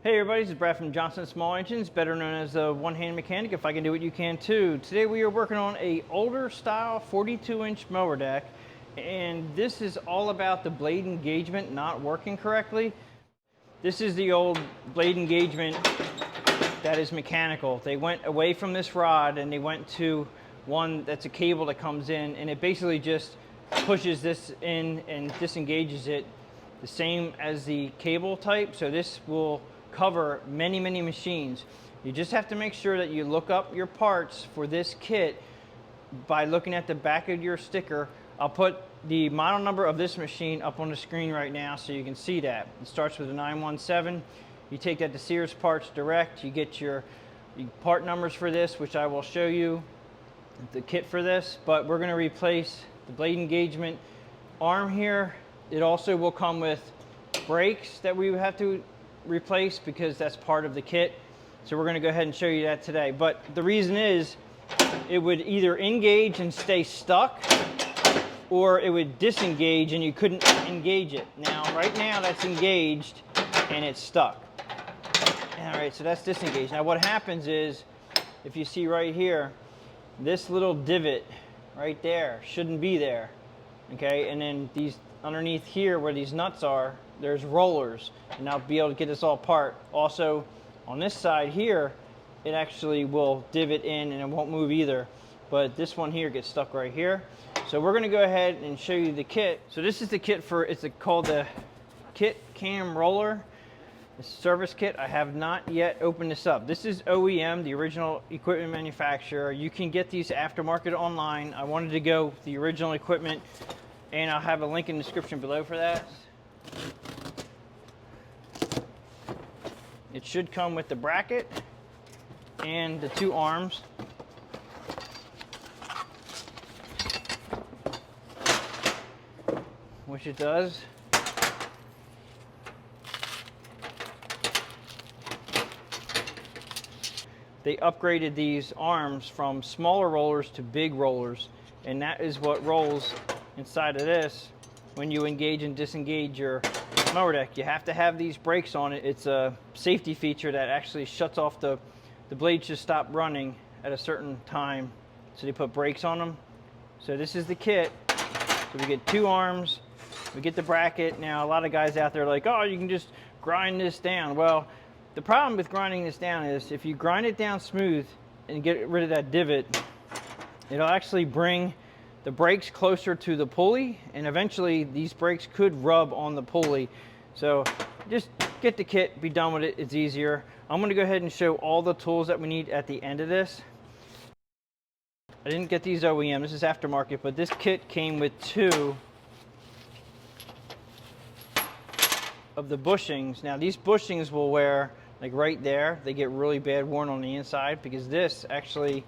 Hey everybody, this is Brad from Johnson Small Engines, better known as the one-hand mechanic. If I can do it, you can too. Today we are working on a older style 42-inch mower deck, and this is all about the blade engagement not working correctly. This is the old blade engagement that is mechanical. They went away from this rod and they went to one that's a cable that comes in, and it basically just pushes this in and disengages it the same as the cable type. So this will cover many machines. You just have to make sure that you look up your parts for this kit by looking at the back of your sticker. I'll put the model number of this machine up on the screen right now so you can see that. It starts with a 917. You take that to Sears Parts Direct, you get your part numbers for this, which I will show you the kit for this, but we're going to replace the blade engagement arm here. It also will come with brakes that we have to replace because that's part of the kit. So we're going to go ahead and show you that today. But the reason is it would either engage and stay stuck, or it would disengage and you couldn't engage it. Now, right now that's engaged and it's stuck. All right, so that's disengaged. Now what happens is, if you see right here, this little divot right there shouldn't be there. Okay, and then these underneath here where these nuts are, there's rollers, and I'll be able to get this all apart. Also, on this side here, it actually will divot in and it won't move either. But this one here gets stuck right here. So we're going to go ahead and show you the kit. So this is the kit for, it's called the Kit Cam Roller. The service kit. I have not yet opened this up. This is OEM, the original equipment manufacturer. You can get these aftermarket online. I wanted to go the original equipment, and I'll have a link in the description below for that. It should come with the bracket and the two arms. Which it does. They upgraded these arms from smaller rollers to big rollers, and that is what rolls inside of this when you engage and disengage your mower deck. You have to have these brakes on it. It's a safety feature that actually shuts off the blades just stop running at a certain time, so they put brakes on them. So this is the kit. So we get two arms, we get the bracket. Now a lot of guys out there are like, oh, you can just grind this down. Well, the problem with grinding this down is if you grind it down smooth and get rid of that divot, it'll actually bring the brakes closer to the pulley, and eventually these brakes could rub on the pulley. So just get the kit, be done with it, it's easier. I'm going to go ahead and show all the tools that we need at the end of this. I didn't get these OEM, this is aftermarket, but this kit came with two of the bushings. Now these bushings will wear, like right there, they get really bad worn on the inside, because this actually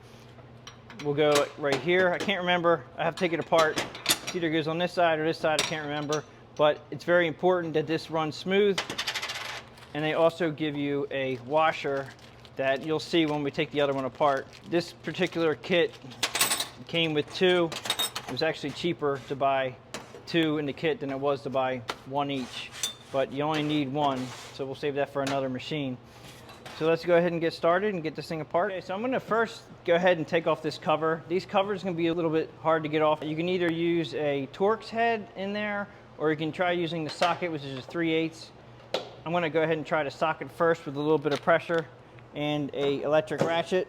will go right here. I can't remember, I have to take it apart. It either goes on this side or this side, I can't remember. But it's very important that this runs smooth. And they also give you a washer that you'll see when we take the other one apart. This particular kit came with two. It was actually cheaper to buy two in the kit than it was to buy one each. But you only need one, so we'll save that for another machine. So let's go ahead and get started and get this thing apart. Okay, so I'm gonna first go ahead and take off this cover. These covers can be a little bit hard to get off. You can either use a Torx head in there, or you can try using the socket, which is 3/8. I'm gonna go ahead and try the socket first with a little bit of pressure and a electric ratchet.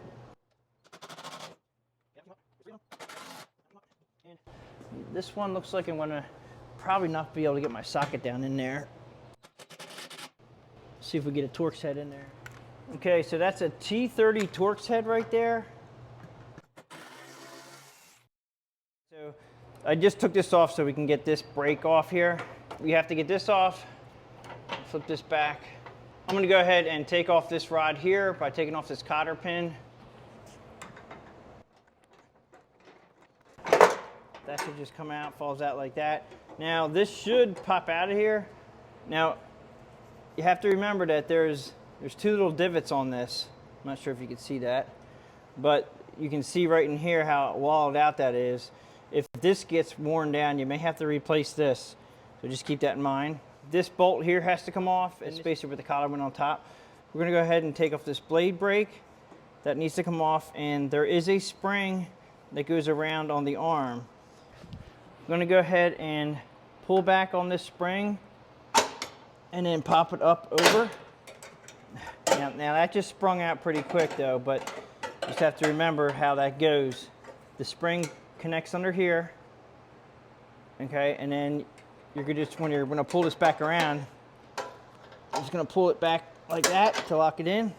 This one looks like I'm gonna probably not be able to get my socket down in there. See if we get a Torx head in there. Okay, so that's a T30 Torx head right there. So I just took this off so we can get this brake off here. We have to get this off, flip this back. I'm gonna go ahead and take off this rod here by taking off this cotter pin. That should just come out, falls out like that. Now this should pop out of here. Now you have to remember that there's two little divots on this. I'm not sure if you can see that, but you can see right in here how walled out that is. If this gets worn down, you may have to replace this. So just keep that in mind. This bolt here has to come off. It's basically where the collar went on top. we're gonna go ahead and take off this blade brake. That needs to come off, and there is a spring that goes around on the arm. I'm gonna go ahead and pull back on this spring and then pop it up over. Now that just sprung out pretty quick though, but you just have to remember how that goes. The spring connects under here, okay, and then you're gonna just, when you're gonna pull this back around, you're just gonna pull it back like that to lock it in.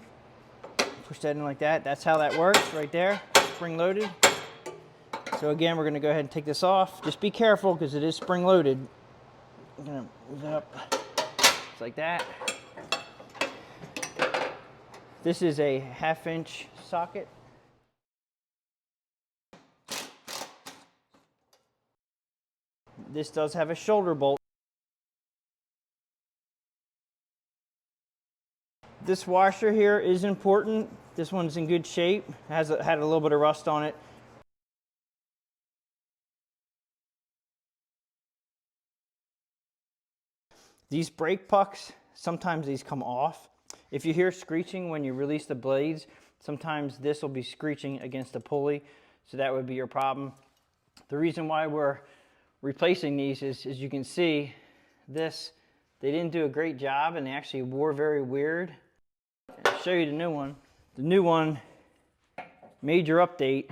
Push that in like that. That's how that works right there, spring loaded. So again, we're gonna go ahead and take this off. Just be careful because it is spring loaded. I'm gonna move it up just like that. This is a 1/2 inch socket. This does have a shoulder bolt. This washer here is important. This one's in good shape. Had a little bit of rust on it. These brake pucks, sometimes these come off. If you hear screeching when you release the blades, sometimes this will be screeching against the pulley, so that would be your problem. The reason why we're replacing these is, as you can see, they didn't do a great job and they actually wore very weird. I'll show you the new one. The new one, major update,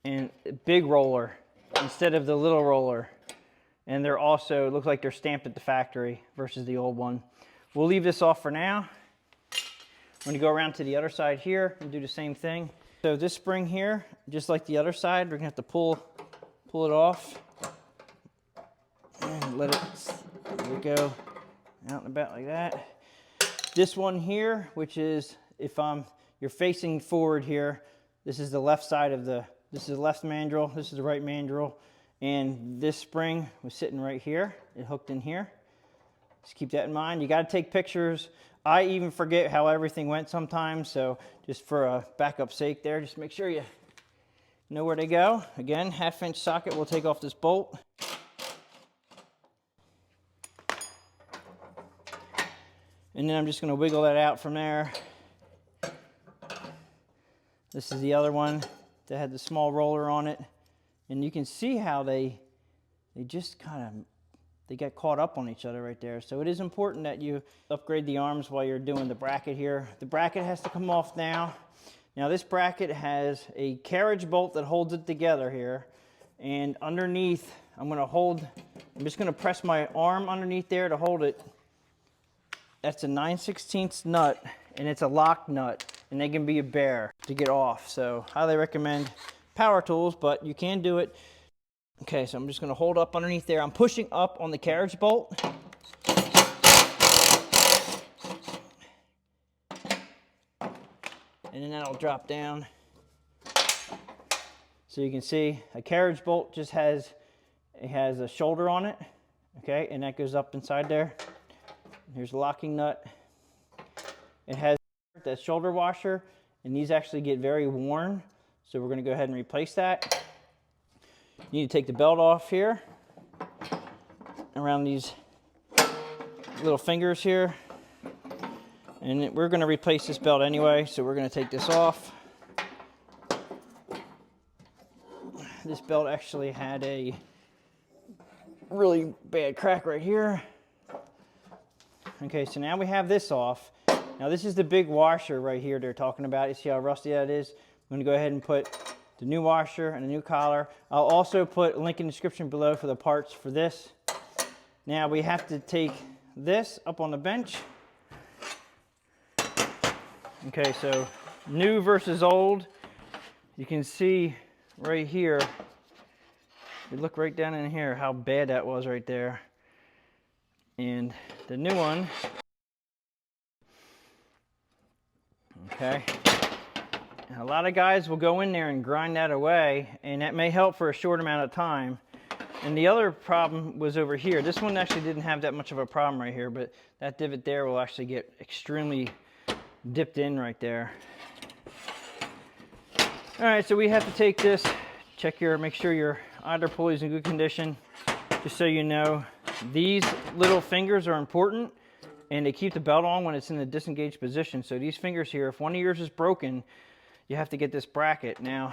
and big roller instead of the little roller. And they're also, it looks like they're stamped at the factory versus the old one. We'll leave this off for now. I'm gonna go around to the other side here and do the same thing. So this spring here, just like the other side, we're gonna have to pull it off and let it, there we go, out and about like that. This one here, which is, if you're facing forward here, this is the left side of this is the left mandrel, this is the right mandrel, and this spring was sitting right here. It hooked in here. Just keep that in mind. You got to take pictures. I even forget how everything went sometimes, so just for a backup sake there, just make sure you know where they go. Again, 1/2 inch socket. We'll take off this bolt. And then I'm just going to wiggle that out from there. This is the other one that had the small roller on it. And you can see how they just they got caught up on each other right there. So it is important that you upgrade the arms while you're doing the bracket here. The bracket has to come off now. Now this bracket has a carriage bolt that holds it together here. And underneath, I'm just gonna press my arm underneath there to hold it. That's a 9/16 nut, and it's a lock nut, and they can be a bear to get off. So highly recommend power tools, but you can do it. Okay, so I'm just gonna hold up underneath there. I'm pushing up on the carriage bolt. And then that'll drop down. So you can see a carriage bolt just has a shoulder on it, okay, and that goes up inside there. Here's a locking nut. It has that shoulder washer, and these actually get very worn, so we're gonna go ahead and replace that. You need to take the belt off here, around these little fingers here. And we're gonna replace this belt anyway, so we're gonna take this off. This belt actually had a really bad crack right here. Okay, so now we have this off. Now this is the big washer right here they're talking about. You see how rusty that is? I'm gonna go ahead and put the new washer and a new collar. I'll also put a link in the description below for the parts for this. Now we have to take this up on the bench. Okay, so new versus old. You can see right here, you look right down in here how bad that was right there. And the new one, okay, and a lot of guys will go in there and grind that away, and that may help for a short amount of time. And the other problem was over here. This one actually didn't have that much of a problem right here, but that divot there will actually get extremely dipped in right there. All right, so we have to take this, make sure your idler pulley is in good condition. Just so you know, these little fingers are important. and they keep the belt on when it's in the disengaged position. So these fingers here, if one of yours is broken, you have to get this bracket. Now,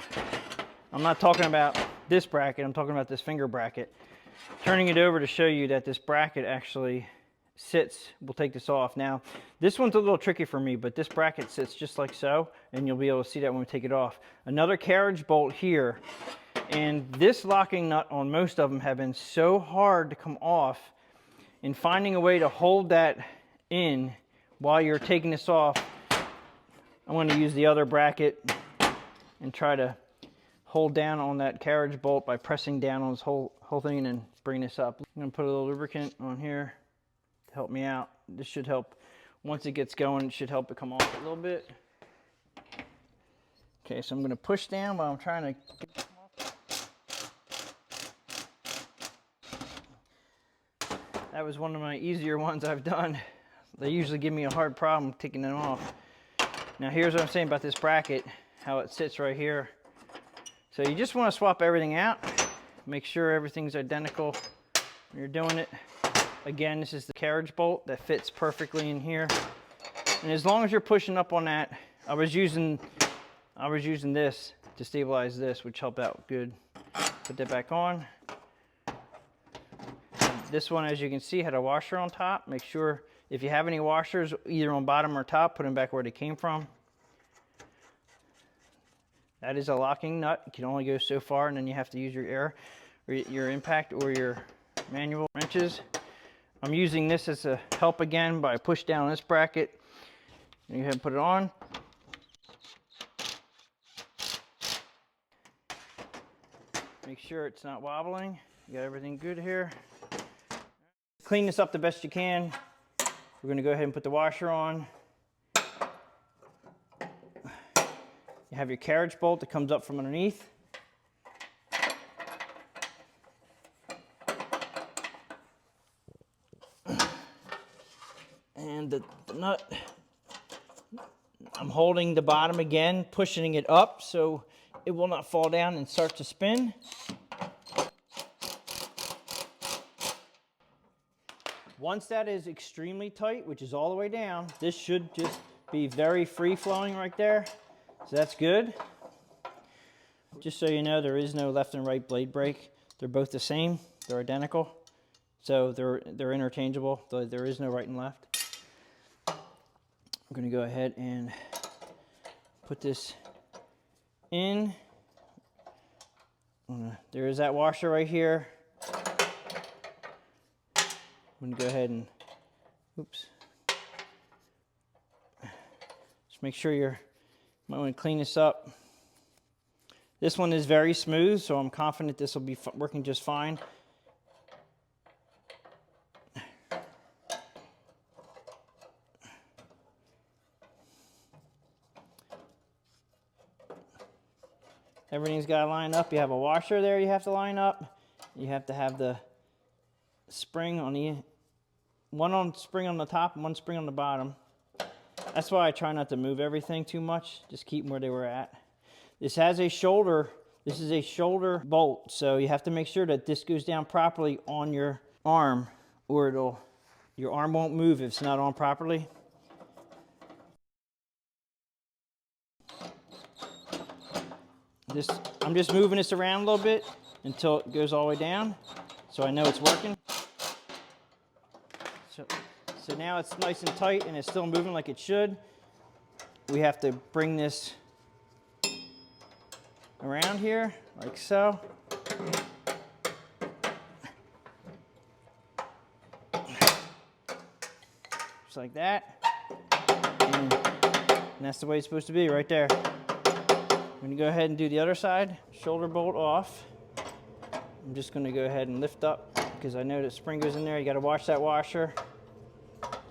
I'm not talking about this bracket, I'm talking about this finger bracket. Turning it over to show you that this bracket actually sits, we'll take this off. Now, this one's a little tricky for me, but this bracket sits just like so, and you'll be able to see that when we take it off. Another carriage bolt here, and this locking nut on most of them have been so hard to come off, and finding a way to hold that in while you're taking this off. I'm going to use the other bracket and try to hold down on that carriage bolt by pressing down on this whole thing and bring this up. I'm going to put a little lubricant on here to help me out. This should help. Once it gets going, it should help it come off a little bit. Okay, so I'm going to push down while I'm trying to get them off. That was one of my easier ones I've done. They usually give me a hard problem taking them off. Now here's what I'm saying about this bracket, how it sits right here. So you just want to swap everything out. Make sure everything's identical when you're doing it. Again, this is the carriage bolt that fits perfectly in here. And as long as you're pushing up on that, I was using this to stabilize this, which helped out good. Put that back on. This one, as you can see, had a washer on top. Make sure if you have any washers, either on bottom or top, put them back where they came from. That is a locking nut. You can only go so far, and then you have to use your air, or your impact, or your manual wrenches. I'm using this as a help again by push down this bracket. And you go ahead and put it on. Make sure it's not wobbling. You got everything good here. Clean this up the best you can. We're going to go ahead and put the washer on. You have your carriage bolt that comes up from underneath. And the nut, I'm holding the bottom again, pushing it up so it will not fall down and start to spin. Once that is extremely tight, which is all the way down, this should just be very free flowing right there. So that's good. Just so you know, there is no left and right blade break. They're both the same. They're identical. So they're interchangeable. There is no right and left. I'm going to go ahead and put this in. There is that washer right here. I'm going to go ahead and, oops. Just make sure you're, might want to clean this up. This one is very smooth, so I'm confident this will be working just fine. Everything's got to line up. You have a washer there you have to line up. You have to have the spring on the, one spring on the top and one spring on the bottom. That's why I try not to move everything too much. Just keep them where they were at. This has a shoulder. This is a shoulder bolt, so you have to make sure that this goes down properly on your arm, or your arm won't move if it's not on properly. I'm just moving this around a little bit until it goes all the way down, so I know it's working. So now it's nice and tight and it's still moving like it should. We have to bring this around here like so. Just like that. And that's the way it's supposed to be right there. I'm going to go ahead and do the other side. Shoulder bolt off. I'm just going to go ahead and lift up because I know that spring goes in there. You got to wash that washer.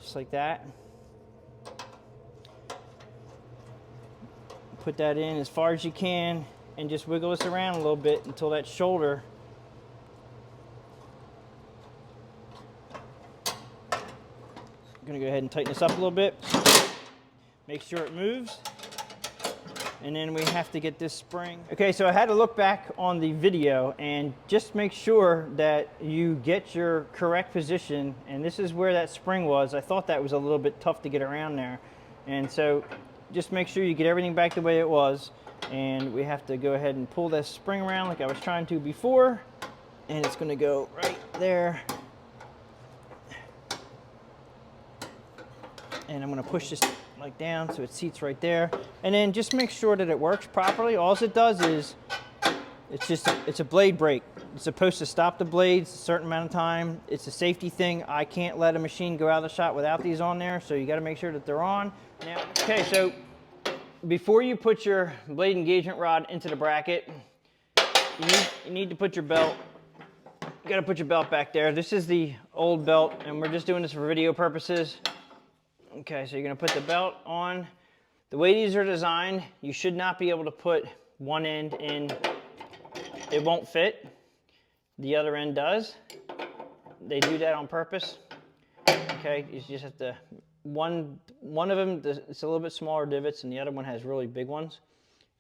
Just like that. Put that in as far as you can and just wiggle this around a little bit until that shoulder. I'm going to go ahead and tighten this up a little bit. Make sure it moves. And then we have to get this spring. Okay, so I had to look back on the video and just make sure that you get your correct position. And this is where that spring was. I thought that was a little bit tough to get around there. And so just make sure you get everything back the way it was. And we have to go ahead and pull this spring around like I was trying to before. And it's gonna go right there. And I'm gonna push this like down so it seats right there. And then just make sure that it works properly. All it does is, it's a blade brake. It's supposed to stop the blades a certain amount of time. It's a safety thing. I can't let a machine go out of the shop without these on there, so you gotta make sure that they're on. Now, okay, so before you put your blade engagement rod into the bracket, you need to put your belt. You gotta put your belt back there. This is the old belt, and we're just doing this for video purposes. Okay, so you're gonna put the belt on. The way these are designed, you should not be able to put one end in. It won't fit. The other end does. They do that on purpose. Okay, you just have to, one of them, it's a little bit smaller divots, and the other one has really big ones.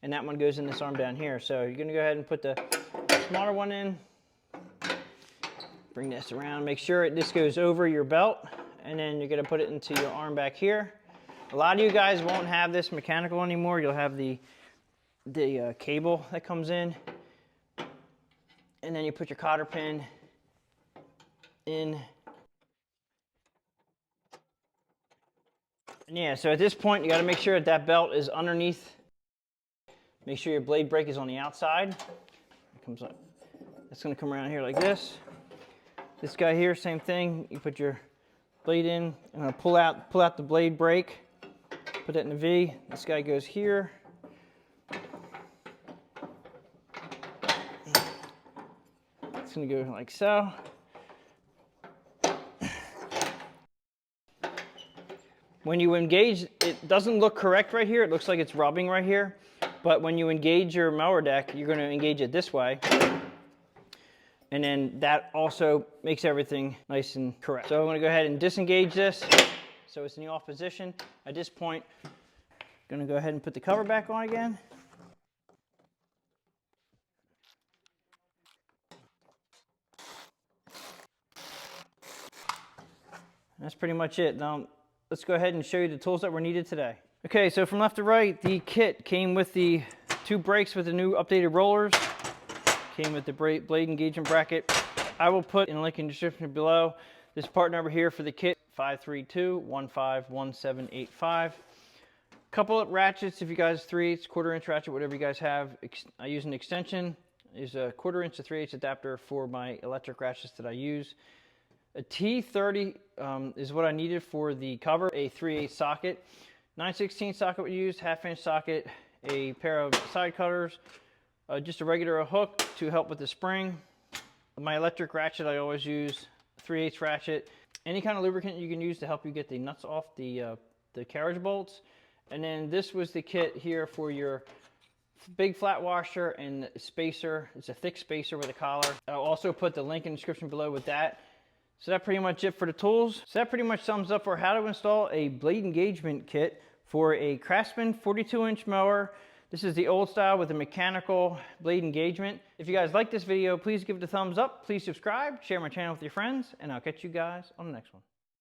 And that one goes in this arm down here. So you're gonna go ahead and put the smaller one in. Bring this around, make sure this goes over your belt. And then you're gonna put it into your arm back here. A lot of you guys won't have this mechanical anymore. You'll have the cable that comes in. And then you put your cotter pin in. And yeah, so at this point, you gotta make sure that belt is underneath. Make sure your blade brake is on the outside. It comes up. It's gonna come around here like this. This guy here, same thing. You put your blade in. I'm gonna pull out the blade brake, put that in the V. This guy goes here. It's gonna go like so. When you engage, it doesn't look correct right here. It looks like it's rubbing right here. But when you engage your mower deck, you're gonna engage it this way. And then that also makes everything nice and correct. So I'm gonna go ahead and disengage this so it's in the off position. At this point, I'm gonna go ahead and put the cover back on again. And that's pretty much it. Now, let's go ahead and show you the tools that were needed today. Okay, so from left to right, the kit came with the 2 brakes with the new updated rollers. Came with the blade engagement bracket. I will put in a link in the description below. This part number here for the kit, 532151785. Couple of ratchets if you guys 3/8, 1/4 inch ratchet, whatever you guys have. I use an extension. There's a 1/4 inch to 3/8 adapter for my electric ratchets that I use. A T30 is what I needed for the cover, a 3/8 socket. 9/16 socket we used, 1/2 inch socket, a pair of side cutters, just a regular hook to help with the spring. My electric ratchet I always use, 3/8 ratchet. Any kind of lubricant you can use to help you get the nuts off the carriage bolts. And then this was the kit here for your big flat washer and spacer. It's a thick spacer with a collar. I'll also put the link in the description below with that. So that's pretty much it for the tools. So that pretty much sums up for how to install a blade engagement kit for a Craftsman 42-inch mower. This is the old style with a mechanical blade engagement. If you guys like this video, please give it a thumbs up. Please subscribe, share my channel with your friends, and I'll catch you guys on the next one.